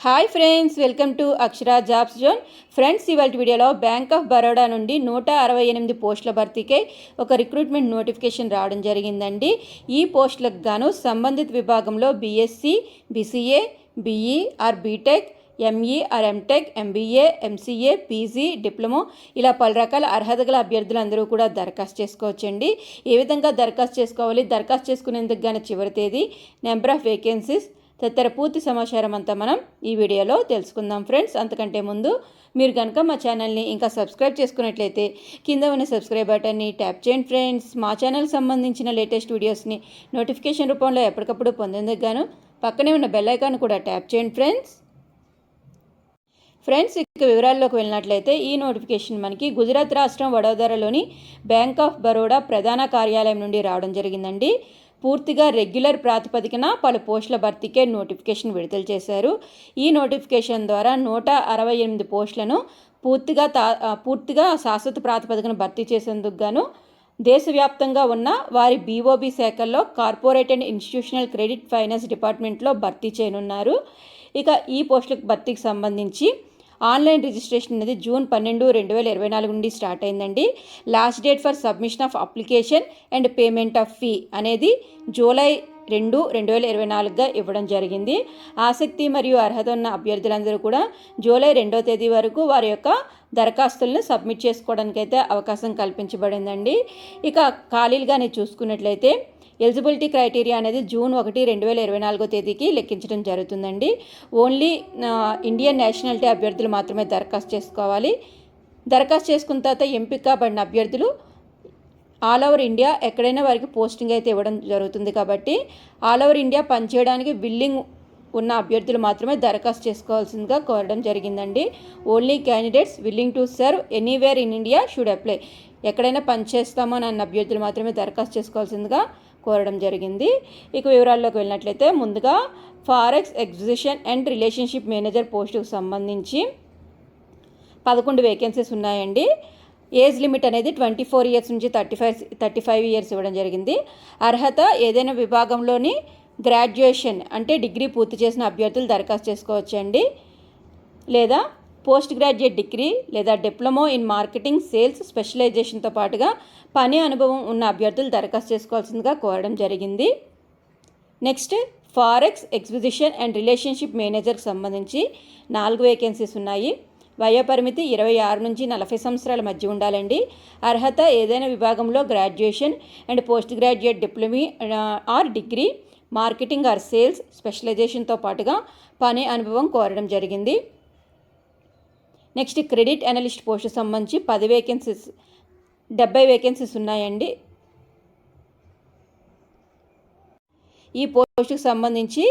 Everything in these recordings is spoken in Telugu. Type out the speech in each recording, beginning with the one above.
Hi friends, welcome to Akshara jobs zone. Friends, ఇవాళ వీడియోలో బ్యాంక్ ఆఫ్ బరోడా నుండి 168 పోస్టుల భర్తీకై ఒక రిక్రూట్మెంట్ నోటిఫికేషన్ రావడం జరిగిందండి. ఈ పోస్టులకు గాను సంబంధిత విభాగంలో BSc, BCA, BE or BTech, ME or MTech, MBA, MCA, PG, diploma ఇలా పలు రకాల అర్హత గల అభ్యర్థులందరూ కూడా దరఖాస్తు చేసుకోవచ్చండి. ఏ విధంగా దరఖాస్తు చేసుకోవాలి, దరఖాస్తు చేసుకునేందుకు గాను చివరి తేదీ, నెంబర్ ఆఫ్ వేకెన్సీస్ తదితర పూర్తి సమాచారం అంతా మనం ఈ వీడియోలో తెలుసుకుందాం. ఫ్రెండ్స్, అంతకంటే ముందు మీరు కనుక మా ఛానల్ని ఇంకా సబ్స్క్రైబ్ చేసుకున్నట్లయితే కింద ఉన్న సబ్స్క్రైబ్ బటన్ని ట్యాప్ చేయండి. ఫ్రెండ్స్, మా ఛానల్కి సంబంధించిన లేటెస్ట్ వీడియోస్ని నోటిఫికేషన్ రూపంలో ఎప్పటికప్పుడు పొందేందుకు గాను పక్కనే ఉన్న బెల్ ఐకాన్ కూడా ట్యాప్ చేయండి. ఫ్రెండ్స్, ఇక వివరాల్లోకి వెళ్ళినట్లయితే ఈ నోటిఫికేషన్ మనకి గుజరాత్ రాష్ట్రం వడోదరలోని బ్యాంక్ ఆఫ్ బరోడా ప్రధాన కార్యాలయం నుండి రావడం జరిగిందండి. పూర్తిగా రెగ్యులర్ ప్రాతిపదికన పలు పోస్టుల భర్తీకే నోటిఫికేషన్ విడుదల చేశారు. ఈ నోటిఫికేషన్ ద్వారా 168 పోస్టులను పూర్తిగా శాశ్వత ప్రాతిపదికన భర్తీ చేసేందుకు గాను దేశవ్యాప్తంగా ఉన్న వారి బీఓబీ శాఖల్లో corporate and institutional credit finance డిపార్ట్మెంట్లో భర్తీ చేయనున్నారు. ఇక ఈ పోస్టులకు భర్తీకి సంబంధించి ఆన్లైన్ రిజిస్ట్రేషన్ అనేది జూన్ 12, 2024 నుండి స్టార్ట్ అయిందండి. Last date for submission of application and payment of fee అనేది జూలై 2, 2024గా ఇవ్వడం జరిగింది. ఆసక్తి మరియు అర్హత ఉన్న అభ్యర్థులందరూ కూడా జూలై 2వ తేదీ వరకు వారి యొక్క దరఖాస్తులను సబ్మిట్ చేసుకోవడానికి అయితే అవకాశం కల్పించబడిందండి. ఇక ఖాళీలుగానే చూసుకున్నట్లయితే ఎలిజిబిలిటీ క్రైటీరియా అనేది జూన్ 1, 2024 తేదీకి లెక్కించడం జరుగుతుందండి. ఓన్లీ ఇండియన్ నేషనాలిటీ అభ్యర్థులు మాత్రమే దరఖాస్తు చేసుకోవాలి. దరఖాస్తు చేసుకున్న తర్వాత ఎంపిక కాబడిన అభ్యర్థులు ఆల్ ఓవర్ ఇండియా ఎక్కడైనా వారికి పోస్టింగ్ అయితే ఇవ్వడం జరుగుతుంది. కాబట్టి ఆల్ ఓవర్ ఇండియా పనిచేయడానికి విల్లింగ్ ఉన్న అభ్యర్థులు మాత్రమే దరఖాస్తు చేసుకోవాల్సిందిగా కోరడం జరిగిందండి. Only candidates willing to serve anywhere in India should apply. ఎక్కడైనా పనిచేస్తామో అన్న అభ్యర్థులు మాత్రమే దరఖాస్తు చేసుకోవాల్సిందిగా కోరడం జరిగింది. ఇక వివరాల్లోకి వెళ్ళినట్లయితే ముందుగా forex exhibition and relationship manager పోస్టుకు సంబంధించి 11 వేకెన్సీస్ ఉన్నాయండి. ఏజ్ లిమిట్ అనేది 24 ఇయర్స్ నుంచి 35 ఇయర్స్ ఇవ్వడం జరిగింది. అర్హత ఏదైనా విభాగంలోని గ్రాడ్యుయేషన్ అంటే డిగ్రీ పూర్తి చేసిన అభ్యర్థులు దరఖాస్తు చేసుకోవచ్చండి. లేదా పోస్ట్ గ్రాడ్యుయేట్ డిగ్రీ లేదా డిప్లొమా ఇన్ మార్కెటింగ్, సేల్స్ స్పెషలైజేషన్తో పాటుగా పని అనుభవం ఉన్న అభ్యర్థులు దరఖాస్తు చేసుకోవాల్సిందిగా కోరడం జరిగింది. Next, forex exhibition and relationship మేనేజర్కి సంబంధించి 4 వేకెన్సీస్ ఉన్నాయి. వయోపరిమితి 26 నుంచి 40 సంవత్సరాల మధ్య ఉండాలండి. అర్హత ఏదైనా విభాగంలో graduation and post graduate diploma or degree, marketing or sales స్పెషలైజేషన్తో పాటుగా పని అనుభవం కోరడం జరిగింది. నెక్స్ట్, క్రెడిట్ అనలిస్ట్ పోస్టు సంబంధించి 70 వేకెన్సీస్ ఉన్నాయండి. ఈ పోస్టుకు సంబంధించి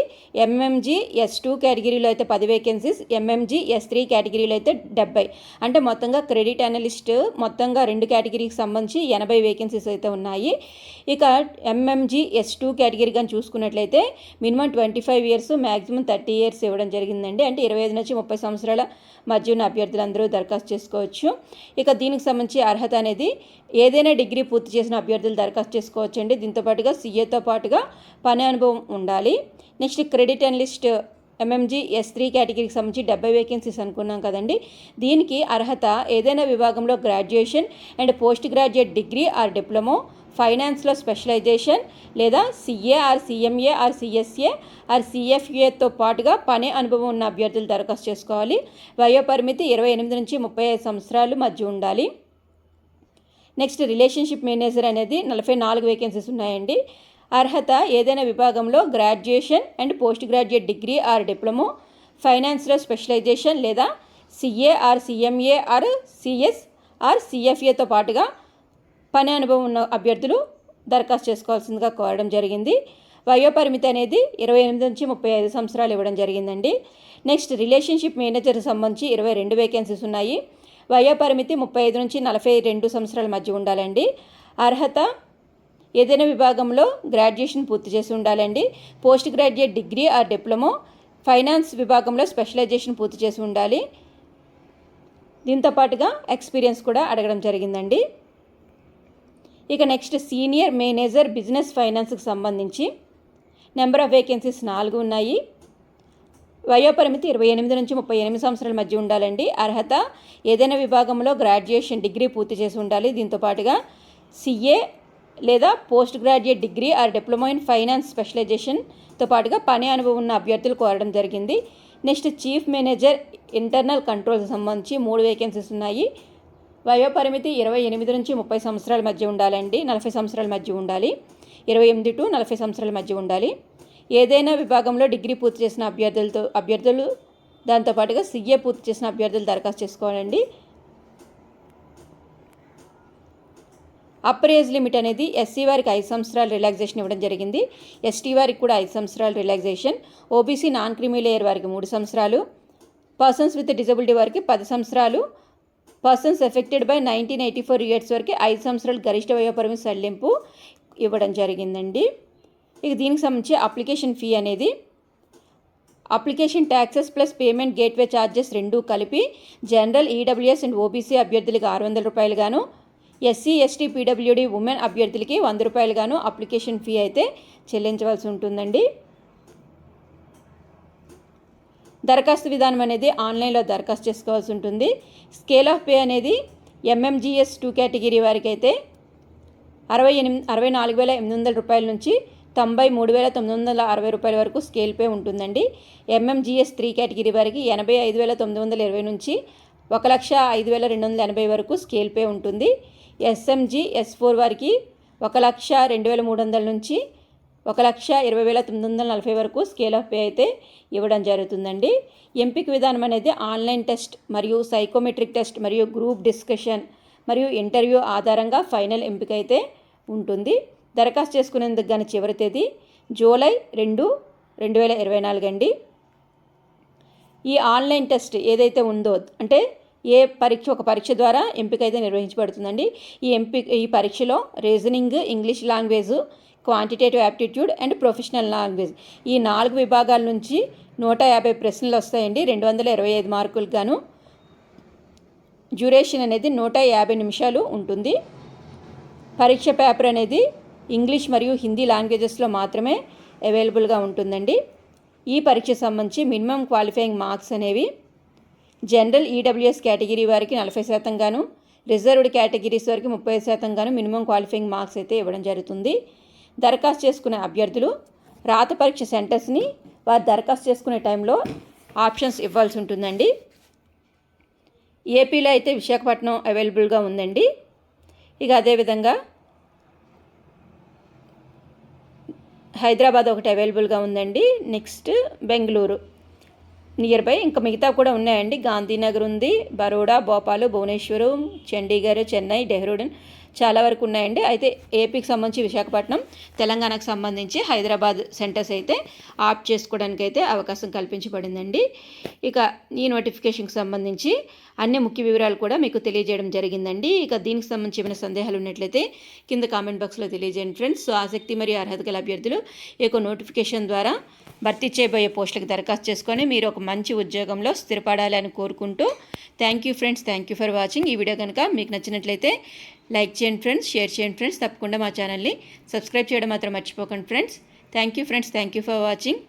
ఎంఎంజీ S2 కేటగిరీలో అయితే 10 వేకెన్సీస్, ఎంఎంజీ S3 కేటగిరీలో అయితే 70. అంటే మొత్తంగా క్రెడిట్ అనలిస్ట్ మొత్తంగా 2 కేటగిరీకి సంబంధించి 80 వేకెన్సీస్ అయితే ఉన్నాయి. ఇక ఎంఎంజీ S2 కేటగిరీ కానీ చూసుకున్నట్లయితే మినిమం 25 ఇయర్స్, మ్యాక్సిమం 30 ఇయర్స్ ఇవ్వడం జరిగిందండి. అంటే 25 నుంచి 30 సంవత్సరాల మధ్య ఉన్న అభ్యర్థులందరూ దరఖాస్తు చేసుకోవచ్చు. ఇక దీనికి సంబంధించి అర్హత అనేది ఏదైనా డిగ్రీ పూర్తి చేసిన అభ్యర్థులు దరఖాస్తు చేసుకోవచ్చండి. దీంతో పాటుగా సీఏతో పాటుగా పని అనుభవం ఉండాలి. Next, credit analyst MMG S3 కేటగిరీకి సంబంధించి 70 వేకెన్సీస్ అనుకున్నాం కదండి. దీనికి అర్హత ఏదైనా విభాగంలో graduation and post graduate degree or diploma, ఫైనాన్స్లో స్పెషలైజేషన్ లేదా CA or CMA or CSA or సిఎఫ్ఏతో పాటుగా పని అనుభవం ఉన్న అభ్యర్థులు దరఖాస్తు చేసుకోవాలి. వయోపరిమితి 28 నుంచి 35 సంవత్సరాలు మధ్య ఉండాలి. నెక్స్ట్, రిలేషన్షిప్ మేనేజర్ అనేది 44 వేకెన్సీస్ ఉన్నాయండి. అర్హత ఏదైనా విభాగంలో graduation and post graduate degree or diploma, ఫైనాన్స్లో స్పెషలైజేషన్ లేదా CA or CMA or CS or సిఎఫ్ఏతో పాటుగా పని అనుభవం ఉన్న అభ్యర్థులు దరఖాస్తు చేసుకోవాల్సిందిగా కోరడం జరిగింది. వయోపరిమితి అనేది 28 నుంచి 35 సంవత్సరాలు ఇవ్వడం జరిగిందండి. నెక్స్ట్, రిలేషన్షిప్ మేనేజర్కి సంబంధించి 22 వేకెన్సీస్ ఉన్నాయి. వయోపరిమితి 35 నుంచి 42 సంవత్సరాల మధ్య ఉండాలండి. అర్హత ఏదైనా విభాగంలో గ్రాడ్యుయేషన్ పూర్తి చేసి ఉండాలండి. Post graduate degree or diploma, finance విభాగంలో స్పెషలైజేషన్ పూర్తి చేసి ఉండాలి. దీంతో పాటుగా ఎక్స్పీరియన్స్ కూడా అడగడం జరిగిందండి. ఇక నెక్స్ట్, సీనియర్ మేనేజర్ బిజినెస్ ఫైనాన్స్కి సంబంధించి నెంబర్ ఆఫ్ వేకెన్సీస్ 4 ఉన్నాయి. వయోపరిమితి 28 నుంచి 38 సంవత్సరాల మధ్య ఉండాలండి. అర్హత ఏదైనా విభాగంలో గ్రాడ్యుయేషన్ డిగ్రీ పూర్తి చేసి ఉండాలి. దీంతో పాటుగా CA లేదా post graduate degree or diploma in finance స్పెషలైజేషన్తో పాటుగా పని అనుభవం ఉన్న అభ్యర్థులు కోరడం జరిగింది. Next chief manager internal controls సంబంధించి 3 వేకెన్సీస్ ఉన్నాయి. వయోపరిమితి 28 నుంచి 30 సంవత్సరాల మధ్య ఉండాలండి. 40 సంవత్సరాల మధ్య ఉండాలి. 28 టు 40 సంవత్సరాల మధ్య ఉండాలి. ఏదైనా విభాగంలో డిగ్రీ పూర్తి చేసిన అభ్యర్థులు దాంతోపాటుగా CA పూర్తి చేసిన అభ్యర్థులు దరఖాస్తు చేసుకోవాలండి. అప్పర్ ఏజ్ లిమిట్ అనేది SC వారికి 5 సంవత్సరాలు రిలాక్సేషన్ ఇవ్వడం జరిగింది. ST వారికి కూడా 5 సంవత్సరాలు relaxation. OBC non creamy layer వారికి 3 సంవత్సరాలు. పర్సన్స్ విత్ డిజబిలిటీ వారికి 10 సంవత్సరాలు. పర్సన్స్ ఎఫెక్టెడ్ బై 1984 ఇయర్స్ వరకు 5 సంవత్సరాలు గరిష్ట వయోపరిమితి సడలింపు ఇవ్వడం జరిగిందండి. ఇక దీనికి సంబంధించి అప్లికేషన్ ఫీ అనేది application taxes plus payment gateway charges రెండూ కలిపి జనరల్ EWS అండ్ OBC అభ్యర్థులకి 600 రూపాయలు గాను, SC ST PWD ఉమెన్ అభ్యర్థులకి 100 రూపాయలు గాను అప్లికేషన్ ఫీ అయితే చెల్లించవలసి ఉంటుందండి. దరఖాస్తు విధానం అనేది ఆన్లైన్లో దరఖాస్తు చేసుకోవాల్సి ఉంటుంది. స్కేల్ ఆఫ్ పే అనేది MMGS 2 కేటగిరీ వారికి అయితే 64,800 రూపాయల నుంచి 93,960 రూపాయల వరకు స్కేల్ పే ఉంటుందండి. MMGS 3 కేటగిరీ వారికి 85,920 నుంచి 1,05,280 వరకు స్కేల్ పే ఉంటుంది. SMG S4 వారికి 1,02,300 నుంచి 1,20,940 వరకు స్కేల్ ఆఫ్ పే అయితే ఇవ్వడం జరుగుతుందండి. ఎంపిక విధానం అనేది ఆన్లైన్ టెస్ట్ మరియు సైకోమెట్రిక్ టెస్ట్ మరియు గ్రూప్ డిస్కషన్ మరియు ఇంటర్వ్యూ ఆధారంగా ఫైనల్ ఎంపిక అయితే ఉంటుంది. దరఖాస్తు చేసుకునేందుకు కానీ చివరి తేదీ జూలై 2, 2024 అండి. ఈ ఆన్లైన్ టెస్ట్ ఏదైతే ఉందో అంటే ఒక పరీక్ష ద్వారా ఎంపిక అయితే నిర్వహించబడుతుందండి. ఈ పరీక్షలో reasoning, English language, quantitative aptitude and professional language ఈ 4 విభాగాల నుంచి 150 ప్రశ్నలు వస్తాయండి. 225 మార్కులకు గాను. డ్యూరేషన్ అనేది 150 నిమిషాలు ఉంటుంది. పరీక్ష పేపర్ అనేది ఇంగ్లీష్ మరియు హిందీ లాంగ్వేజెస్లో మాత్రమే అవైలబుల్గా ఉంటుందండి. ఈ పరీక్ష సంబంధించి మినిమం క్వాలిఫైయింగ్ మార్క్స్ అనేవి జనరల్ EWS కేటగిరీ వారికి 40% గాను, రిజర్వ్డ్ కేటగిరీస్ వారికి 30% గాను మినిమం క్వాలిఫైయింగ్ మార్క్స్ అయితే ఇవ్వడం జరుగుతుంది. దరఖాస్తు చేసుకునే అభ్యర్థులు రాత పరీక్ష సెంటర్స్ని వారు దరఖాస్తు చేసుకునే టైంలో ఆప్షన్స్ ఇవ్వాల్సి ఉంటుందండి. ఏపీలో అయితే విశాఖపట్నం అవైలబుల్గా ఉందండి. ఇక అదేవిధంగా హైదరాబాద్ ఒకటి అవైలబుల్గా ఉందండి. నెక్స్ట్ బెంగళూరు నియర్ బై, ఇంకా మిగతా కూడా ఉన్నాయండి. గాంధీనగర్ ఉంది, బరోడా, భోపాల్, భువనేశ్వరం, చండీగఢ్, చెన్నై, డెహ్రాడూన్ చాలా వరకు ఉన్నాయండి. అయితే ఏపీకి సంబంధించి విశాఖపట్నం, తెలంగాణకు సంబంధించి హైదరాబాద్ సెంటర్స్ అయితే ఆప్ట్ చేసుకోవడానికి అయితే అవకాశం కల్పించబడిందండి. ఇక ఈ నోటిఫికేషన్కి సంబంధించి అన్ని ముఖ్య వివరాలు కూడా మీకు తెలియజేయడం జరిగిందండి. ఇక దీనికి సంబంధించి ఏమైనా సందేహాలు ఉన్నట్లయితే కింద కామెంట్ బాక్స్లో తెలియజేయండి ఫ్రెండ్స్. సో ఆసక్తి మరియు అర్హత గల అభ్యర్థులు ఈ యొక్క నోటిఫికేషన్ ద్వారా భర్తీ చేయబోయే పోస్టులకు దరఖాస్తు చేసుకొని మీరు ఒక మంచి ఉద్యోగంలో స్థిరపడాలని కోరుకుంటూ thank you friends. Thank you for watching. ఈ వీడియో కనుక మీకు నచ్చినట్లయితే లైక్ చేయండి ఫ్రెండ్స్, షేర్ చేయండి ఫ్రెండ్స్. తప్పకుండా మా ఛానల్ని సబ్స్క్రైబ్ చేయడం మాత్రం మర్చిపోకండి friends. Thank you friends. Thank you for watching.